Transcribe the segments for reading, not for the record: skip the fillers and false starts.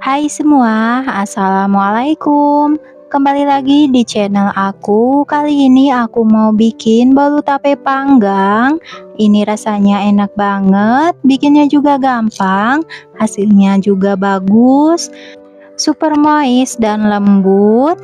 Hai semua, assalamualaikum. Kembali lagi di channel aku. Kali ini aku mau bikin bolu tape panggang. Ini rasanya enak banget, bikinnya juga gampang, hasilnya juga bagus, super moist dan lembut.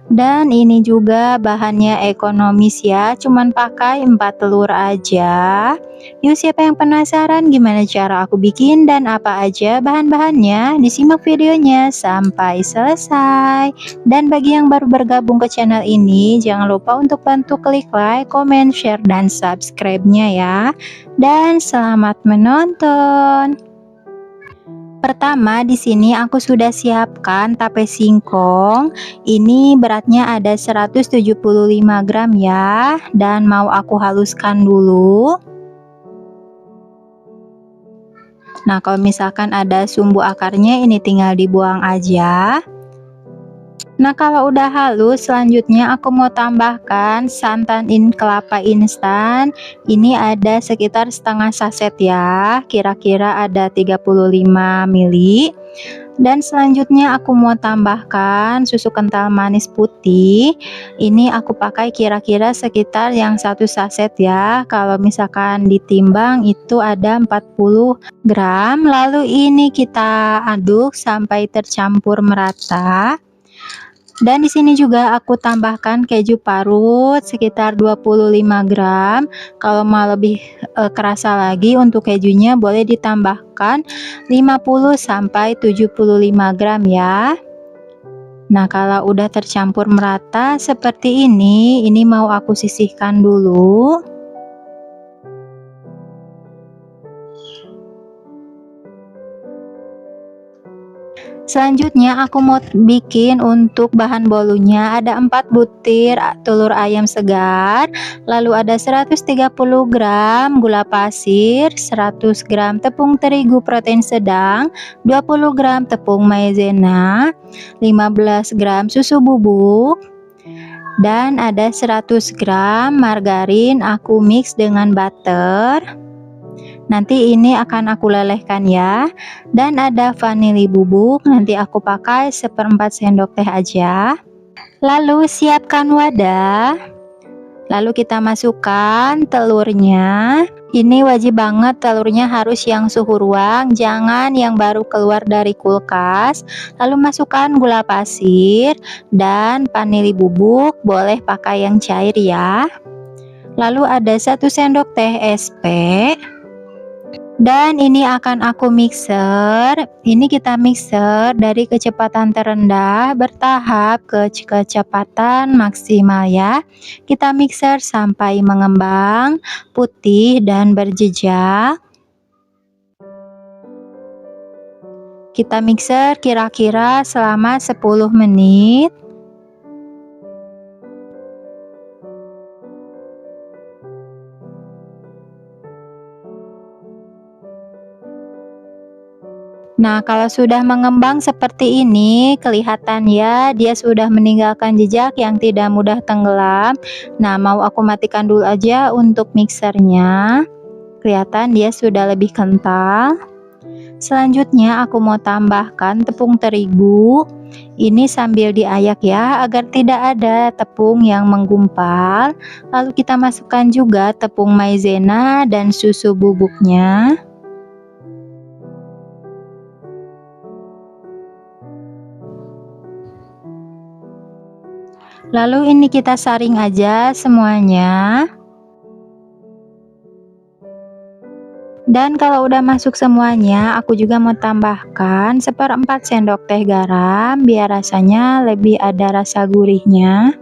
Dan ini juga bahannya ekonomis ya, cuman pakai 4 telur aja. Yuk, siapa yang penasaran gimana cara aku bikin dan apa aja bahan-bahannya? Disimak videonya sampai selesai. Dan bagi yang baru bergabung ke channel ini, jangan lupa untuk bantu klik like, comment, share, dan subscribe-nya ya. Dan selamat menonton. Pertama, di sini aku sudah siapkan tape singkong. Ini beratnya ada 175 gram ya, dan mau aku haluskan dulu. Nah, kalau misalkan ada sumbu akarnya, ini tinggal dibuang aja. Nah, kalau udah halus, selanjutnya aku mau tambahkan santan kelapa instan. Ini ada sekitar setengah saset ya, kira-kira ada 35 ml. Dan selanjutnya aku mau tambahkan susu kental manis putih. Ini aku pakai kira-kira sekitar yang 1 saset ya. Kalau misalkan ditimbang itu ada 40 gram. Lalu ini kita aduk sampai tercampur merata. Dan di sini juga aku tambahkan keju parut sekitar 25 gram. Kalau mau lebih kerasa lagi untuk kejunya boleh ditambahkan 50 sampai 75 gram ya. Nah, kalau udah tercampur merata seperti ini mau aku sisihkan dulu. Selanjutnya aku mau bikin untuk bahan bolunya, ada 4 butir telur ayam segar, lalu ada 130 gram gula pasir, 100 gram tepung terigu protein sedang, 20 gram tepung maizena, 15 gram susu bubuk, dan ada 100 gram margarin aku mix dengan butter. Nanti ini akan aku lelehkan ya. Dan ada vanili bubuk, nanti aku pakai 1/4 sendok teh aja. Lalu siapkan wadah. Lalu kita masukkan telurnya. Ini wajib banget telurnya harus yang suhu ruang, jangan yang baru keluar dari kulkas. Lalu masukkan gula pasir dan vanili bubuk, boleh pakai yang cair ya. Lalu ada 1 sendok teh SP. Dan ini akan aku mixer. Ini kita mixer dari kecepatan terendah bertahap ke kecepatan maksimal ya. Kita mixer sampai mengembang, putih dan berjejak. Kita mixer kira-kira selama 10 menit. Nah, kalau sudah mengembang seperti ini, kelihatan ya dia sudah meninggalkan jejak yang tidak mudah tenggelam. Nah, mau aku matikan dulu aja untuk mixernya. Kelihatan dia sudah lebih kental. Selanjutnya aku mau tambahkan tepung terigu. Ini sambil diayak ya, agar tidak ada tepung yang menggumpal. Lalu kita masukkan juga tepung maizena dan susu bubuknya. Lalu ini kita saring aja semuanya. Dan kalau udah masuk semuanya, aku juga mau tambahkan 1/4 sendok teh garam biar rasanya lebih ada rasa gurihnya.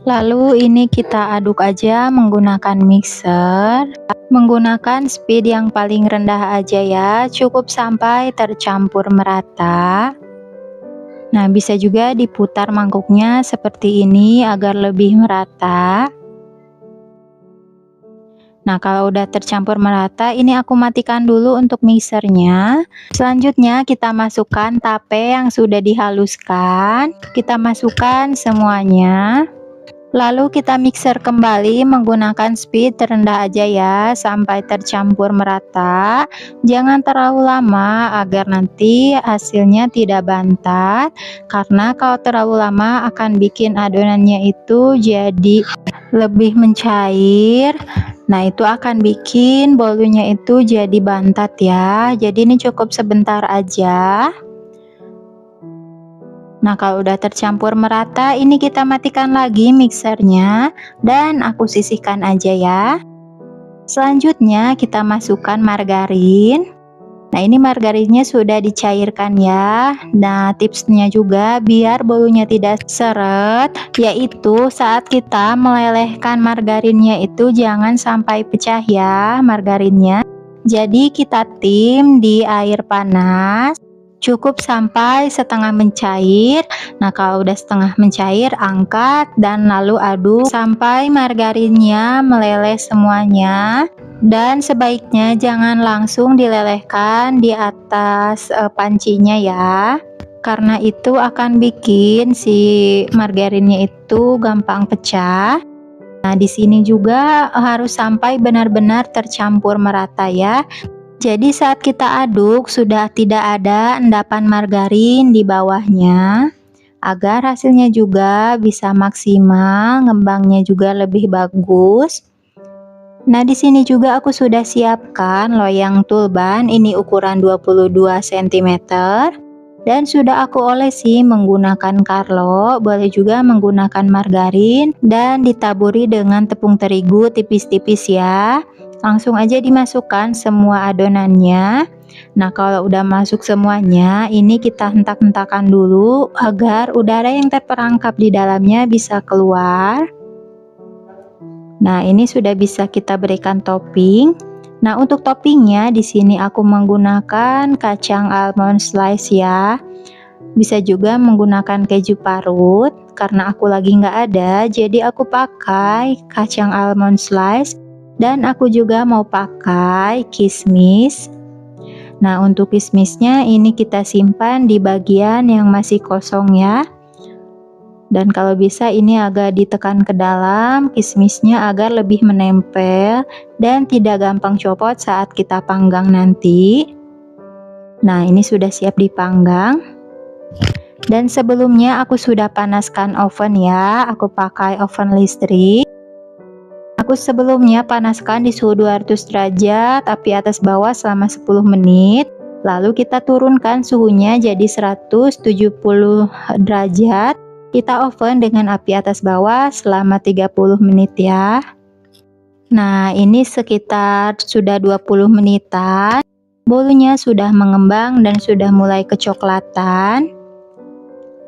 Lalu ini kita aduk aja menggunakan mixer. Menggunakan speed yang paling rendah aja ya, cukup sampai tercampur merata. Nah, bisa juga diputar mangkuknya seperti ini agar lebih merata. Nah, kalau udah tercampur merata, ini aku matikan dulu untuk mixernya. Selanjutnya kita masukkan tape yang sudah dihaluskan. Kita masukkan semuanya. Lalu kita mixer kembali menggunakan speed terendah aja ya, sampai tercampur merata. Jangan terlalu lama agar nanti hasilnya tidak bantat, karena kalau terlalu lama akan bikin adonannya itu jadi lebih mencair. Nah, itu akan bikin bolunya itu jadi bantat ya. Jadi ini cukup sebentar aja. Nah, kalau udah tercampur merata, ini kita matikan lagi mixernya dan aku sisihkan aja ya. Selanjutnya kita masukkan margarin. Nah, ini margarinnya sudah dicairkan ya. Nah, tipsnya juga biar bolunya tidak seret, yaitu saat kita melelehkan margarinnya itu jangan sampai pecah ya margarinnya. Jadi kita tim di air panas cukup sampai setengah mencair. Nah, kalau udah setengah mencair, angkat dan lalu aduk sampai margarinnya meleleh semuanya. Dan sebaiknya jangan langsung dilelehkan di atas pancinya ya, karena itu akan bikin si margarinnya itu gampang pecah. Nah, di sini juga harus sampai benar-benar tercampur merata ya. Jadi saat kita aduk sudah tidak ada endapan margarin di bawahnya, agar hasilnya juga bisa maksimal, ngembangnya juga lebih bagus. Nah, di sini juga aku sudah siapkan loyang tulban, ini ukuran 22 cm. Dan sudah aku olesi menggunakan Carlo, boleh juga menggunakan margarin dan ditaburi dengan tepung terigu tipis-tipis ya. Langsung aja dimasukkan semua adonannya. Nah, kalau udah masuk semuanya, ini kita hentak-hentakan dulu agar udara yang terperangkap di dalamnya bisa keluar. Nah, ini sudah bisa kita berikan topping. Nah, untuk toppingnya di sini aku menggunakan kacang almond slice ya. Bisa juga menggunakan keju parut, karena aku lagi nggak ada, jadi aku pakai kacang almond slice. Dan aku juga mau pakai kismis. Nah, untuk kismisnya ini kita simpan di bagian yang masih kosong ya. Dan kalau bisa ini agak ditekan ke dalam kismisnya agar lebih menempel dan tidak gampang copot saat kita panggang nanti. Nah, ini sudah siap dipanggang. Dan sebelumnya aku sudah panaskan oven ya, aku pakai oven listrik. Aku sebelumnya panaskan di suhu 200 derajat, api atas bawah selama 10 menit. Lalu kita turunkan suhunya jadi 170 derajat. Kita oven dengan api atas bawah selama 30 menit ya. Nah, ini sekitar sudah 20 menitan. Bolunya sudah mengembang dan sudah mulai kecoklatan.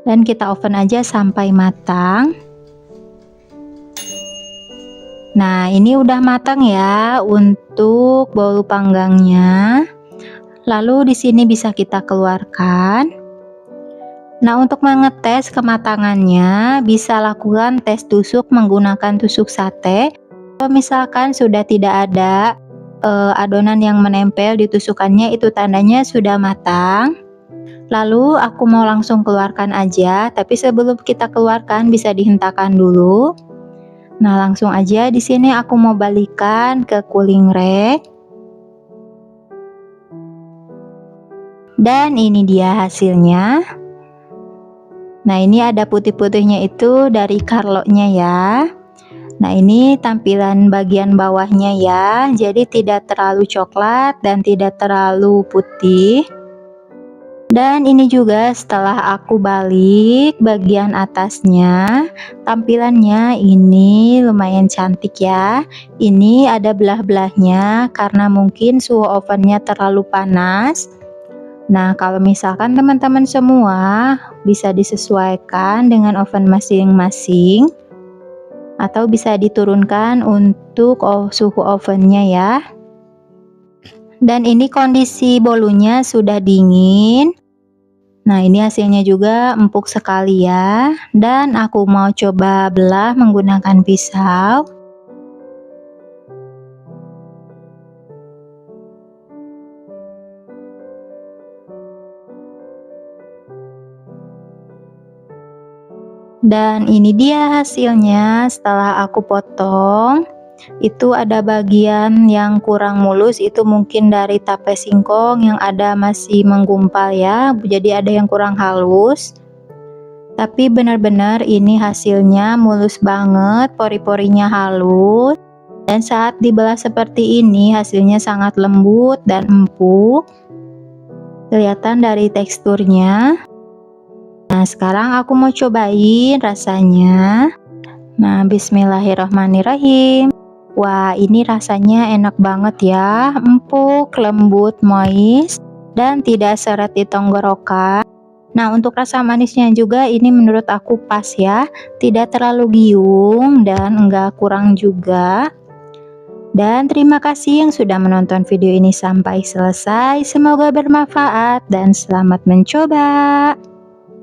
Dan kita oven aja sampai matang. Nah, ini udah matang ya untuk bolu panggangnya. Lalu di sini bisa kita keluarkan. Nah, untuk mengetes kematangannya, bisa lakukan tes tusuk menggunakan tusuk sate. Kalau misalkan sudah tidak ada adonan yang menempel di tusukannya, itu tandanya sudah matang. Lalu aku mau langsung keluarkan aja, tapi sebelum kita keluarkan bisa dihentakkan dulu. Nah, langsung aja di sini aku mau balikan ke cooling rack. Dan ini dia hasilnya. Nah, ini ada putih-putihnya itu dari Carlo-nya ya. Nah, ini tampilan bagian bawahnya ya. Jadi tidak terlalu coklat dan tidak terlalu putih. Dan ini juga setelah aku balik bagian atasnya, tampilannya ini lumayan cantik ya. Ini ada belah-belahnya karena mungkin suhu ovennya terlalu panas. Nah, kalau misalkan teman-teman semua bisa disesuaikan dengan oven masing-masing atau bisa diturunkan untuk suhu ovennya ya. Dan ini kondisi bolunya sudah dingin. Nah, ini hasilnya juga empuk sekali ya. Dan aku mau coba belah menggunakan pisau. Dan ini dia hasilnya setelah aku potong. Itu ada bagian yang kurang mulus, itu mungkin dari tape singkong yang ada masih menggumpal ya, jadi ada yang kurang halus. Tapi benar-benar ini hasilnya mulus banget, pori-porinya halus. Dan saat dibelah seperti ini hasilnya sangat lembut dan empuk. Kelihatan dari teksturnya. Nah, sekarang aku mau cobain rasanya. Nah, bismillahirrahmanirrahim. Wah, ini rasanya enak banget ya, empuk, lembut, moist, dan tidak seret di tenggorokan. Nah, untuk rasa manisnya juga ini menurut aku pas ya, tidak terlalu giung dan enggak kurang juga. Dan terima kasih yang sudah menonton video ini sampai selesai. Semoga bermanfaat dan selamat mencoba.